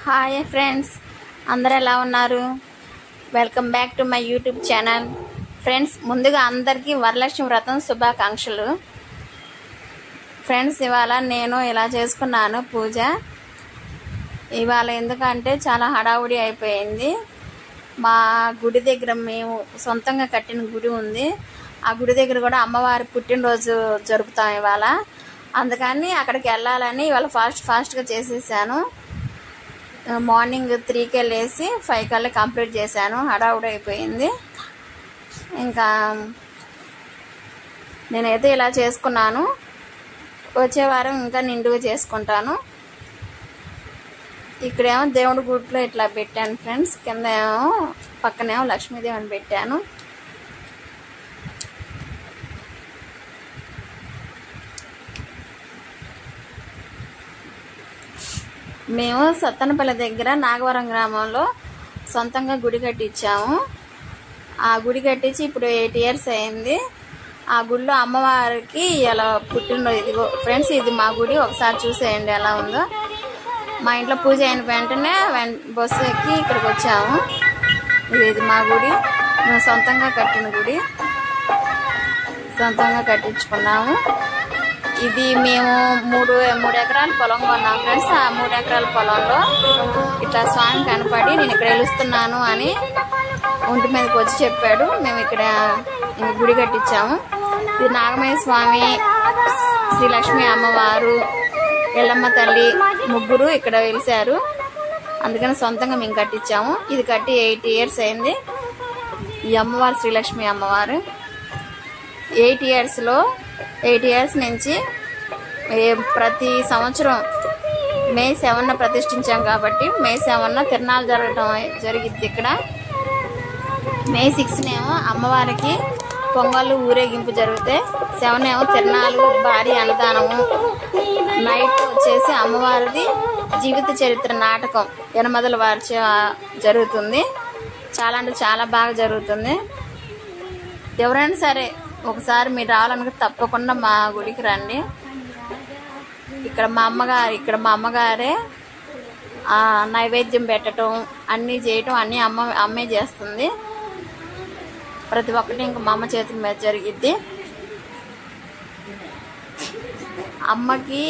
Hi friends, అందరూ ఎలా ఉన్నారు? Welcome back to my YouTube channel. Friends, ముందుగా అందరికీ వరలక్ష్మి వ్రతం శుభాకాంక్షలు. ఫ్రెండ్స్, ఇవాళ నేను ఇలా చేసుకున్నాను పూజ. ఇవాళ ఎందుకంటే చాలా హడావుడి అయిపోయింది. మా గుడి దగ్గర మేము సొంతంగా కట్టిన గుడి ఉంది. ఆ గుడి దగ్గర కూడా అమ్మవారి పుట్టినరోజు జరుపుతాం ఇవాళ. అందుకని అక్కడికి వెళ్ళాలని ఇవాళ ఫాస్ట్గా చేసేసాను. మార్నింగ్ 3కే లేసి 5 కల్లా కంప్లీట్ చేశాను. హడావుడి అయిపోయింది. ఇంకా నేనైతే ఇలా చేసుకున్నాను. వచ్చే వారం ఇంకా నిండుగా చేసుకుంటాను. ఇక్కడేమో దేవుడి గుడిలో ఇట్లా పెట్టాను ఫ్రెండ్స్. కింద ఏమో పక్కనేమో లక్ష్మీదేవిని పెట్టాను. మేము సత్తనపల్లి దగ్గర నాగవరం గ్రామంలో సొంతంగా గుడి కట్టించాము. ఆ గుడి కట్టించి ఇప్పుడు 8 ఇయర్స్ అయింది. ఆ గుడిలో అమ్మవారికి ఇలా పుట్టినరోజు. ఇదిగో ఫ్రెండ్స్, ఇది మా గుడి. ఒకసారి చూసేయండి ఎలా ఉందో. మా ఇంట్లో పూజ అయిన వెంటనే బస్సు ఎక్కి ఇక్కడికి వచ్చాము. ఇది మా గుడి. మేము సొంతంగా కట్టిన గుడి, సొంతంగా కట్టించుకున్నాము. ఇది మేము 3 ఎకరాల పొలం కొన్నాం ఫ్రెండ్స్. ఆ 3 ఎకరాల పొలంలో ఇట్లా స్వామి కనపడి నేను ఇక్కడ వెలుస్తున్నాను అని ఒంటి మీదకి వచ్చి చెప్పాడు. మేము ఇక్కడ గుడి కట్టించాము. ఇది నాగమయ్య స్వామి, శ్రీలక్ష్మి అమ్మవారు, ఎల్లమ్మ తల్లి ముగ్గురు ఇక్కడ వెలిసారు. అందుకని సొంతంగా మేము కట్టించాము. ఇది కట్టి 8 ఇయర్స్ అయింది. ఈ అమ్మవారు శ్రీలక్ష్మి అమ్మవారు 8 ఇయర్స్ నుంచి ప్రతి సంవత్సరం మే 7న ప్రతిష్ఠించాం కాబట్టి మే 7న తిరునాళ్ళు జరిగిద్ది. ఇక్కడ మే 6నేమో అమ్మవారికి పొంగళ్ళు ఊరేగింపు జరిగితే 7 ఏమో తిరునాళ్ళు, భారీ అన్నదానము. నైట్ వచ్చేసి అమ్మవారిది జీవిత చరిత్ర నాటకం యనమదల వారి జరుగుతుంది. చాలా అంటే చాలా బాగా జరుగుతుంది. ఎవరైనా సరే ఒకసారి మీరు రావాలనుకుంటే తప్పకుండా మా గుడికి రండి. ఇక్కడ మా అమ్మగారే నైవేద్యం పెట్టడం, అన్నీ చేయటం అన్నీ అమ్మే చేస్తుంది. ప్రతి ఒక్కటి ఇంకా మా అమ్మ చేతుల మీద జరిగిద్ది. అమ్మకి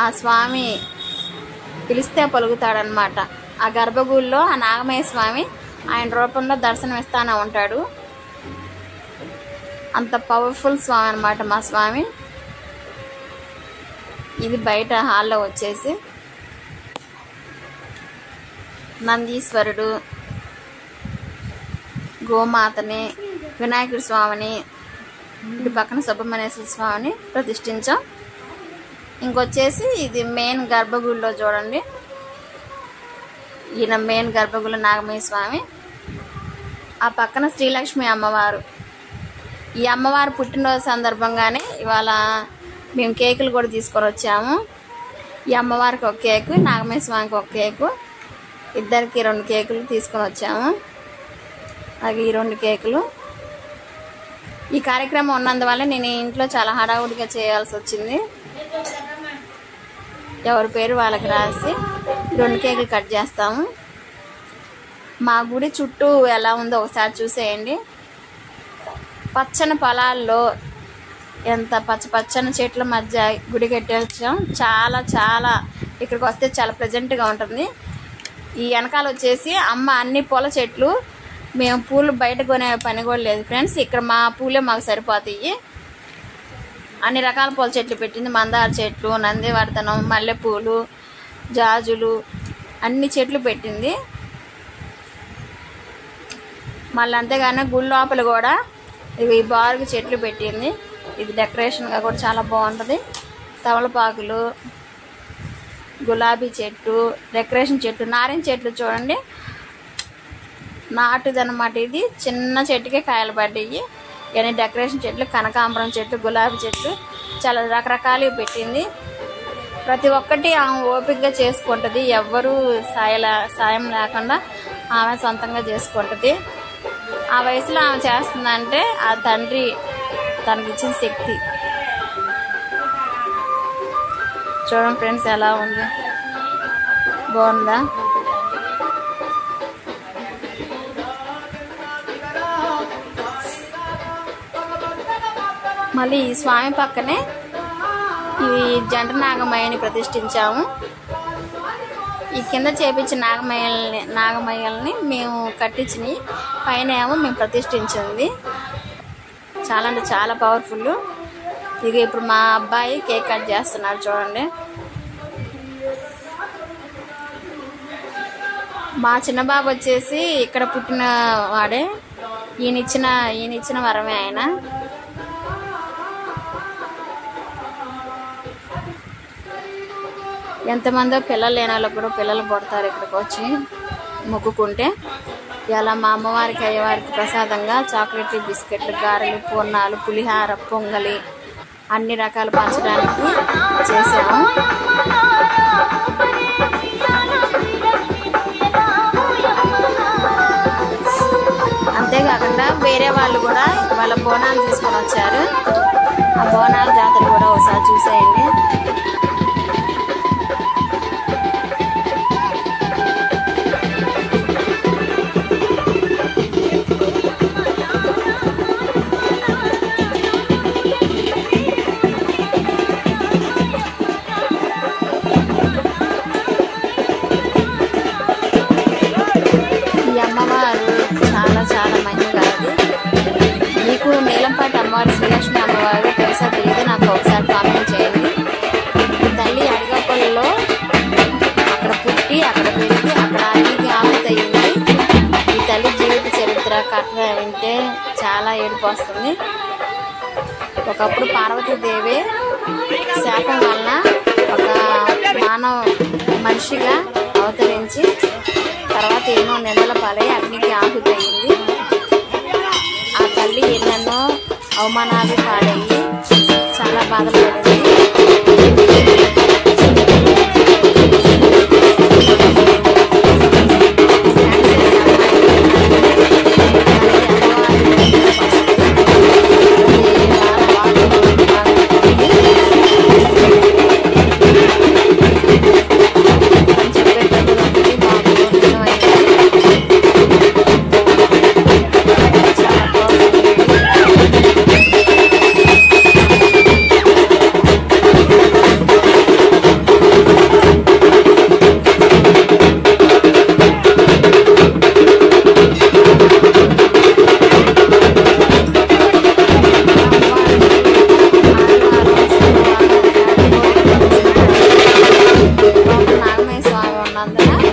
ఆ స్వామి పిలిస్తే పలుకుతాడనమాట. ఆ గర్భగుడిలో ఆ నాగమయ్య స్వామి ఆయన రూపంలో దర్శనం ఇస్తానే ఉంటాడు. అంత పవర్ఫుల్ స్వామి అనమాట మా స్వామి. ఇది బయట హాల్లో వచ్చేసి నందీశ్వరుడు, గోమాతని, వినాయకుడి స్వామిని, ఇటు పక్కన సుబ్రహ్మణ్యేశ్వర స్వామిని ప్రతిష్ఠించాం. ఇంకొచ్చేసి ఇది మెయిన్ గర్భగుడిలో చూడండి. ఈయన మెయిన్ గర్భగుడిలో నాగమయ్య స్వామి. ఆ పక్కన శ్రీలక్ష్మి అమ్మవారు. ఈ అమ్మవారు పుట్టినరోజు సందర్భంగానే ఇవాళ మేము కేకులు కూడా తీసుకొని వచ్చాము. ఈ అమ్మవారికి ఒక కేకు, నాగమయ్య స్వామికి ఒక కేకు, ఇద్దరికి 2 కేకులు తీసుకొని వచ్చాము. అలాగే ఈ 2 కేకులు. ఈ కార్యక్రమం ఉన్నందువల్ల నేను ఇంట్లో చాలా హడావుడిగా చేయాల్సి వచ్చింది. ఎవరి పేరు వాళ్ళకి రాసి 2 కేకులు కట్ చేస్తాము. మా గుడి చుట్టూ ఎలా ఉందో ఒకసారి చూసేయండి. పచ్చని పొలాల్లో ఎంత పచ్చని చెట్ల మధ్య గుడి కట్టేసాం. చాలా చాలా ఇక్కడికి వస్తే చాలా ప్లెజెంట్గా ఉంటుంది. ఈ వెనకాల వచ్చేసి అమ్మ అన్ని పూల చెట్లు. మేము పూలు బయట కొనే పని కూడా లేదు ఫ్రెండ్స్. ఇక్కడ మా పూలే మాకు సరిపోతాయి. అన్ని రకాల పూల చెట్లు పెట్టింది. మందార చెట్లు, నందివర్ధనం, మల్లెపూలు, జాజులు, అన్ని చెట్లు పెట్టింది. మళ్ళీ అంతేగానే గుడి లోపల కూడా ఈ బారుగు చెట్లు పెట్టింది. ఇది డెకరేషన్గా కూడా చాలా బాగుంటుంది. తమలపాకులు, గులాబీ చెట్టు, డెకరేషన్ చెట్లు, నారింజ చెట్లు చూడండి. నాటుదన్నమాట. ఇది చిన్న చెట్టుకే కాయలు పడ్డాయి. ఇవన్నీ డెకరేషన్ చెట్లు, కనకాంబరం చెట్టు, గులాబీ చెట్లు, చాలా రకరకాలు పెట్టింది. ప్రతి ఒక్కటి ఆమె ఓపికగా చేసుకుంటుంది. ఎవ్వరూ సాయం లేకుండా ఆమె సొంతంగా చేసుకుంటుంది. ఆ వయసులో ఆమె చేస్తుందంటే ఆ తండ్రి తనకిచ్చిన శక్తి. చూడండి ఫ్రెండ్స్ ఎలా ఉంది, బాగుందా? మళ్ళీ ఈ స్వామి పక్కనే ఈ జంట నాగమయ్యని ప్రతిష్ఠించాము. ఈ కింద చేపించిన నాగమయ్యల్ని మేము కట్టించినవి, పైన ఏమో మేము ప్రతిష్ఠించింది. చాలా అంటే చాలా పవర్ఫుల్. ఇక ఇప్పుడు మా అబ్బాయి కేక్ కట్ చేస్తున్నారు చూడండి. మా చిన్న బాబు వచ్చేసి ఇక్కడ పుట్టిన వాడే, ఈయనిచ్చిన వరమే ఆయన. ఎంతమందో పిల్లలు లేని వాళ్ళకు కూడా పిల్లలు పుడతారు ఇక్కడికి వచ్చి మొక్కుకుంటే. ఇలా మా అమ్మవారికి అయ్యవారికి ప్రసాదంగా చాక్లెట్లు, బిస్కెట్లు, గారెలు, పూర్ణాలు, పులిహార, పొంగలి అన్ని రకాలు పంచడానికి చేసాము. అంతేకాకుండా వేరే వాళ్ళు కూడా వాళ్ళ బోనాలు తీసుకొని వచ్చారు. ఆ బోనాల జాతర కూడా ఒకసారి చూసేయండి. నీలంపాటి అమ్మవారు శ్రీలక్ష్మి అమ్మవారు తెలుసా తెలియదు నాకు ఒకసారి కామెంట్ చేయండి. తల్లి అడిగపల్లిలో అక్కడ పుట్టి, అక్కడ పెరిగి, అక్కడ అన్నికి ఆమెతయింది. ఈ తల్లి జీవిత చరిత్ర కథ వింటే చాలా ఏడుపు వస్తుంది. ఒకప్పుడు పార్వతీదేవి శాపం వలన ఒక మనిషిగా అవతరించి తర్వాత ఎన్నో నిందల పాలై అగ్నికి ఆహుతయింది. ఆ తల్లి ఎన్నెన్నో అవమానాలు పాలయ్యి చాలా బాధపడింది. నాగమయ్య స్వామి ఉన్నందున